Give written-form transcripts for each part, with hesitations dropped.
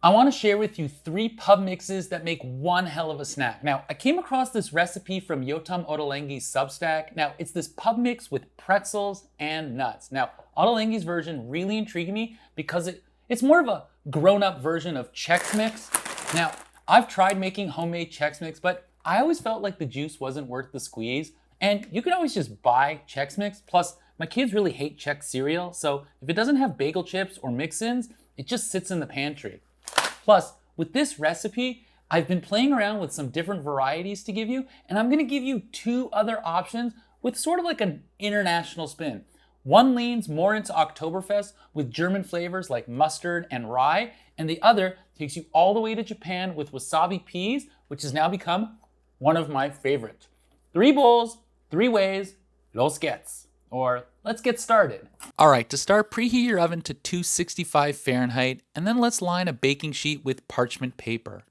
I want to share with you 3 pub mixes that make one hell of a snack. Now, I came across this recipe from Ottolenghi's Substack. Now, it's this pub mix with pretzels and nuts. Now, Ottolenghi's version really intrigued me because it's more of a grown-up version of Chex Mix. Now, I've tried making homemade Chex Mix, but I always felt like the juice wasn't worth the squeeze. And you can always just buy Chex Mix. Plus, my kids really hate Chex cereal, so if it doesn't have bagel chips or mix-ins, it just sits in the pantry. Plus, with this recipe, I've been playing around with some different varieties to give you, and I'm gonna give you 2 other options with sort of like an international spin. One leans more into Oktoberfest with German flavors like mustard and rye, and the other takes you all the way to Japan with wasabi peas, which has now become one of my favorites. 3 bowls, 3 ways, los geht's. Or let's get started. All right, to start, preheat your oven to 265 Fahrenheit, and then let's line a baking sheet with parchment paper.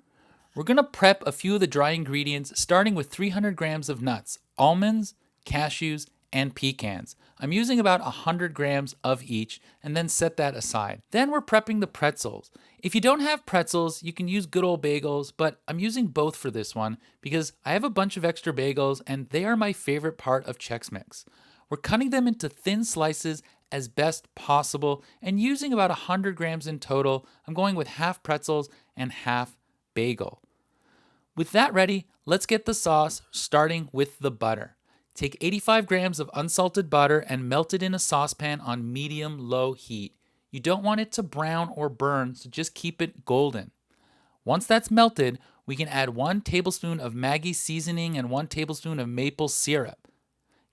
We're gonna prep a few of the dry ingredients, starting with 300 grams of nuts, almonds, cashews, and pecans. I'm using about 100 grams of each, and then set that aside. Then we're prepping the pretzels. If you don't have pretzels, you can use good old bagels, but I'm using both for this one because I have a bunch of extra bagels, and they are my favorite part of Chex Mix. We're cutting them into thin slices as best possible and using about 100 grams in total. I'm going with half pretzels and half bagel. With that ready, let's get the sauce, starting with the butter. Take 85 grams of unsalted butter and melt it in a saucepan on medium-low heat. You don't want it to brown or burn, so just keep it golden. Once that's melted, we can add 1 tablespoon of Maggi seasoning and 1 tablespoon of maple syrup.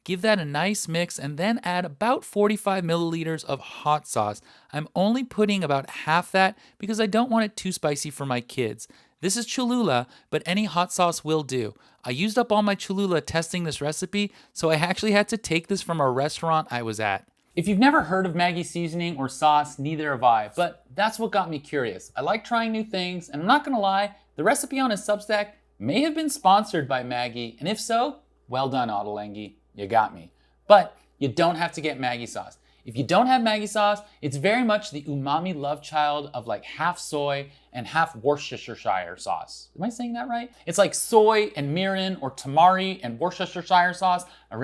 Give that a nice mix and then add about 45 milliliters of hot sauce. I'm only putting about half that because I don't want it too spicy for my kids. This is Cholula, but any hot sauce will do. I used up all my Cholula testing this recipe, so I actually had to take this from a restaurant I was at. If you've never heard of Maggi seasoning or sauce, neither have I, but that's what got me curious. I like trying new things, and I'm not gonna lie, the recipe on his Substack may have been sponsored by Maggi, and if so, well done, Ottolenghi. You got me. But you don't have to get Maggi sauce. If you don't have Maggi sauce, it's very much the umami love child of like half soy and half Worcestershire sauce. Am I saying that right? It's like soy and mirin or tamari and Worcestershire sauce. I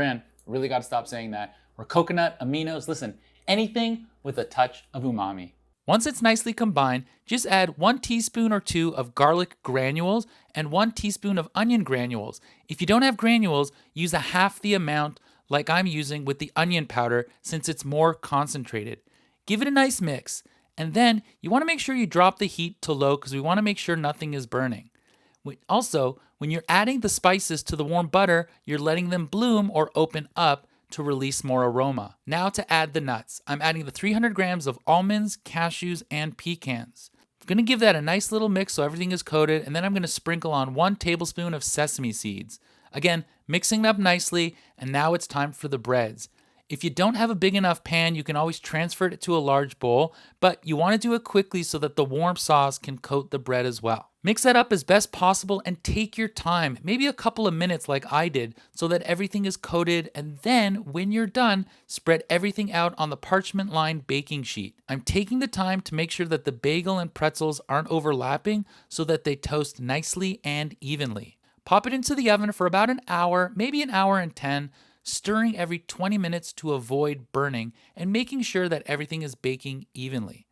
really got to stop saying that. Or coconut, aminos, listen, anything with a touch of umami. Once it's nicely combined, just add 1 teaspoon or 2 of garlic granules and 1 teaspoon of onion granules. If you don't have granules, use a half the amount like I'm using with the onion powder since it's more concentrated. Give it a nice mix, and then you want to make sure you drop the heat to low because we want to make sure nothing is burning. Also, when you're adding the spices to the warm butter, you're letting them bloom or open up to release more aroma. Now to add the nuts. I'm adding the 300 grams of almonds, cashews, and pecans. I'm gonna give that a nice little mix so everything is coated, and then I'm gonna sprinkle on 1 tablespoon of sesame seeds. Again, mixing it up nicely, and now it's time for the breads. If you don't have a big enough pan, you can always transfer it to a large bowl, but you want to do it quickly so that the warm sauce can coat the bread as well. Mix that up as best possible and take your time, maybe a couple of minutes like I did, so that everything is coated, and then when you're done, spread everything out on the parchment-lined baking sheet. I'm taking the time to make sure that the bagel and pretzels aren't overlapping so that they toast nicely and evenly. Pop it into the oven for about an hour, maybe an hour and 10, stirring every 20 minutes to avoid burning and making sure that everything is baking evenly.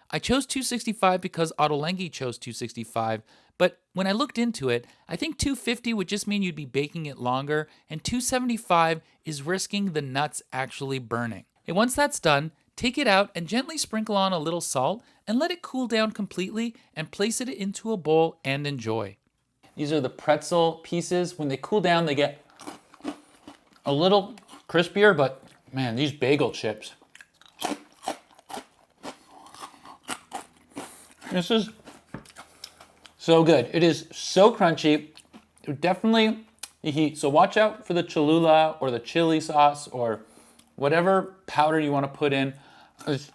I chose 265 because Ottolenghi chose 265, but when I looked into it, I think 250 would just mean you'd be baking it longer, and 275 is risking the nuts actually burning. And once that's done, take it out and gently sprinkle on a little salt and let it cool down completely and place it into a bowl and enjoy. These are the pretzel pieces. When they cool down, they get a little crispier, but man, these bagel chips. This is so good. It is so crunchy. Definitely the heat. So watch out for the Cholula or the chili sauce or whatever powder you want to put in. It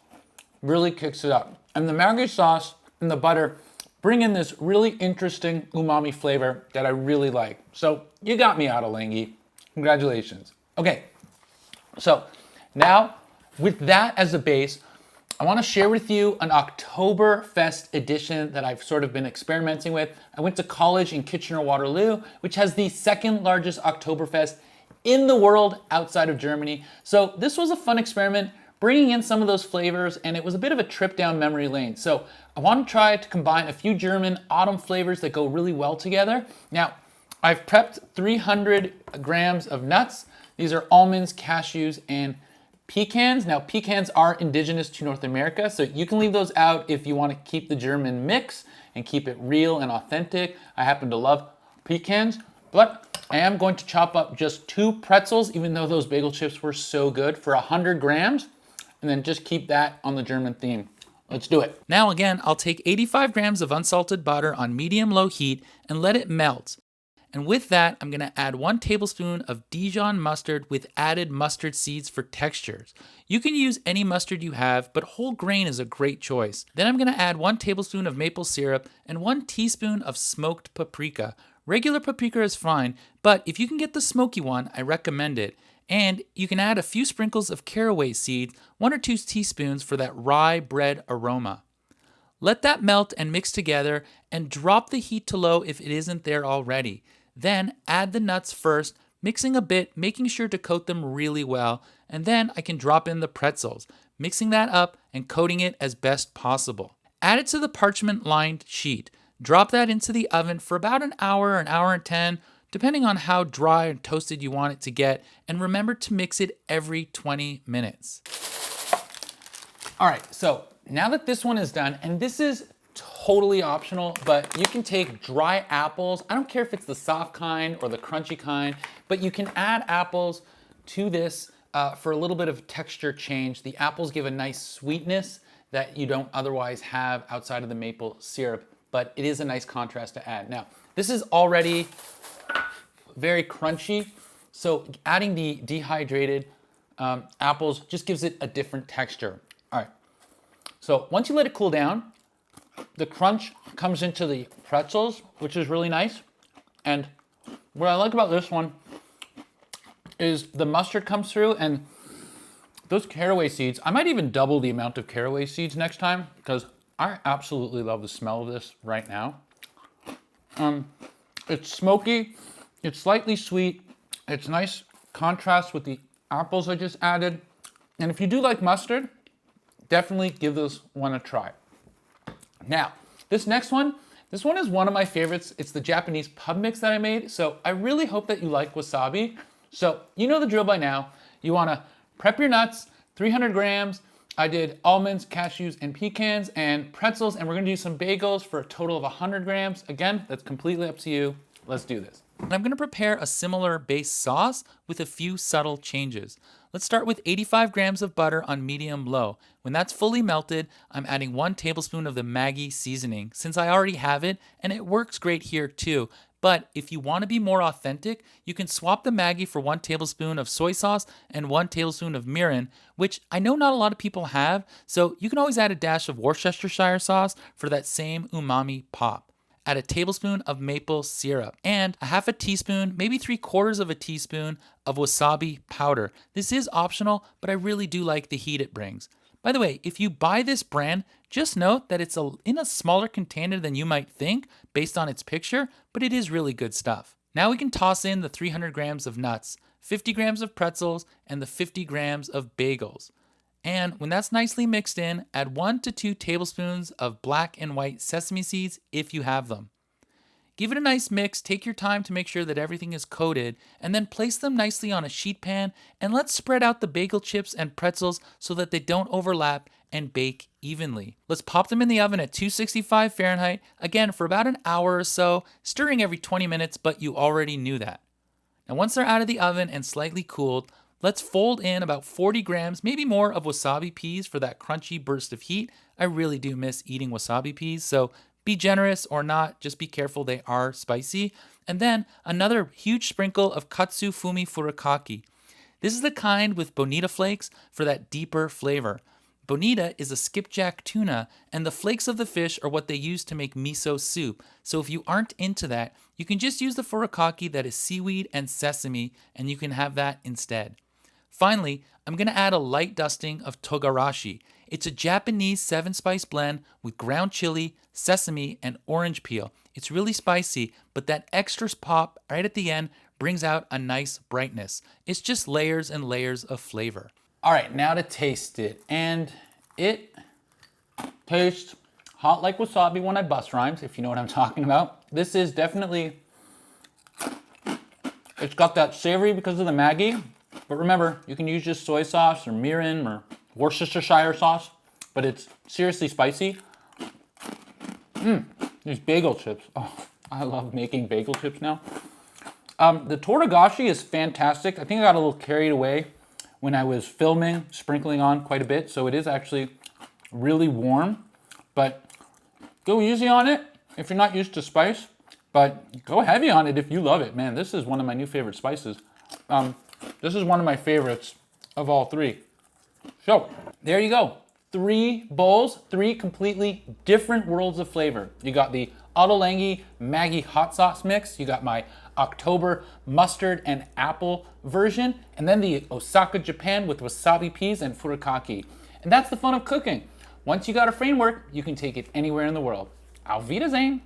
really kicks it up. And the Maggi sauce and the butter bring in this really interesting umami flavor that I really like. So you got me, Ottolenghi. Congratulations. Okay, so now with that as a base, I want to share with you an Oktoberfest edition that I've sort of been experimenting with. I went to college in Kitchener-Waterloo, which has the second largest Oktoberfest in the world outside of Germany. So this was a fun experiment, bringing in some of those flavors, and it was a bit of a trip down memory lane. So I want to try to combine a few German autumn flavors that go really well together. Now, I've prepped 300 grams of nuts. These are almonds, cashews, and pecans. Now, pecans are indigenous to North America, so you can leave those out if you want to keep the German mix and keep it real and authentic. I happen to love pecans, but I am going to chop up just 2 pretzels, even though those bagel chips were so good, for 100 grams, and then just keep that on the German theme. Let's do it. Now again, I'll take 85 grams of unsalted butter on medium-low heat and let it melt. And with that, I'm gonna add 1 tablespoon of Dijon mustard with added mustard seeds for textures. You can use any mustard you have, but whole grain is a great choice. Then I'm gonna add 1 tablespoon of maple syrup and 1 teaspoon of smoked paprika. Regular paprika is fine, but if you can get the smoky one, I recommend it. And you can add a few sprinkles of caraway seeds, 1 or 2 teaspoons for that rye bread aroma. Let that melt and mix together and drop the heat to low if it isn't there already. Then add the nuts first, mixing a bit, making sure to coat them really well, and then I can drop in the pretzels, mixing that up and coating it as best possible. Add it to the parchment-lined sheet. Drop that into the oven for about an hour and 10, depending on how dry and toasted you want it to get, and remember to mix it every 20 minutes. All right, so now that this one is done, and this is totally optional, but you can take dry apples. I don't care if it's the soft kind or the crunchy kind, but you can add apples to this for a little bit of texture change. The apples give a nice sweetness that you don't otherwise have outside of the maple syrup, but it is a nice contrast to add. Now, this is already very crunchy, so adding the dehydrated apples just gives it a different texture. All right, so once you let it cool down, the crunch comes into the pretzels, which is really nice. And what I like about this one is the mustard comes through, and those caraway seeds, I might even double the amount of caraway seeds next time because I absolutely love the smell of this right now. It's smoky, it's slightly sweet, it's nice contrast with the apples I just added. And if you do like mustard, definitely give this one a try. Now, this next one, this one is one of my favorites. It's the Japanese pub mix that I made. So I really hope that you like wasabi. So you know the drill by now. You wanna prep your nuts, 300 grams. I did almonds, cashews, and pecans, and pretzels, and we're gonna do some bagels for a total of 100 grams. Again, that's completely up to you. Let's do this. And I'm gonna prepare a similar base sauce with a few subtle changes. Let's start with 85 grams of butter on medium-low. When that's fully melted, I'm adding 1 tablespoon of the Maggi seasoning, since I already have it, and it works great here too. But if you want to be more authentic, you can swap the Maggi for 1 tablespoon of soy sauce and 1 tablespoon of mirin, which I know not a lot of people have, so you can always add a dash of Worcestershire sauce for that same umami pop. Add a tablespoon of maple syrup and a half a teaspoon, maybe 3/4 of a teaspoon of wasabi powder. This is optional, but I really do like the heat it brings. By the way, if you buy this brand, just note that it's in a smaller container than you might think based on its picture, but it is really good stuff. Now we can toss in the 300 grams of nuts, 50 grams of pretzels, and the 50 grams of bagels. And when that's nicely mixed in, add 1 to 2 tablespoons of black and white sesame seeds if you have them. Give it a nice mix, take your time to make sure that everything is coated, and then place them nicely on a sheet pan, and let's spread out the bagel chips and pretzels so that they don't overlap and bake evenly. Let's pop them in the oven at 265 Fahrenheit, again for about an hour or so, stirring every 20 minutes, but you already knew that. Now once they're out of the oven and slightly cooled, let's fold in about 40 grams, maybe more, of wasabi peas for that crunchy burst of heat. I really do miss eating wasabi peas, so be generous or not, just be careful, they are spicy. And then another huge sprinkle of katsu fumi furikake. This is the kind with bonita flakes for that deeper flavor. Bonita is a skipjack tuna, and the flakes of the fish are what they use to make miso soup. So if you aren't into that, you can just use the furikake that is seaweed and sesame, and you can have that instead. Finally, I'm going to add a light dusting of togarashi. It's a Japanese 7-spice blend with ground chili, sesame, and orange peel. It's really spicy, but that extra pop right at the end brings out a nice brightness. It's just layers and layers of flavor. All right, now to taste it. And it tastes hot like wasabi when I bust rhymes, if you know what I'm talking about. This is definitely, it's got that savory because of the Maggi, but remember, you can use just soy sauce or mirin or Worcestershire sauce, but it's seriously spicy. These bagel chips. Oh, I love making bagel chips now. The togarashi is fantastic. I think I got a little carried away when I was filming, sprinkling on quite a bit, so it is actually really warm, but go easy on it if you're not used to spice, but go heavy on it if you love it. Man, this is one of my new favorite spices. This is one of my favorites of all three. So, there you go. 3 bowls, 3 completely different worlds of flavor. You got the Ottolenghi Maggi hot sauce mix, you got my Oktober mustard and apple version, and then the Osaka Japan with wasabi peas and furikake. And that's the fun of cooking. Once you got a framework, you can take it anywhere in the world. Auf Wiedersehen!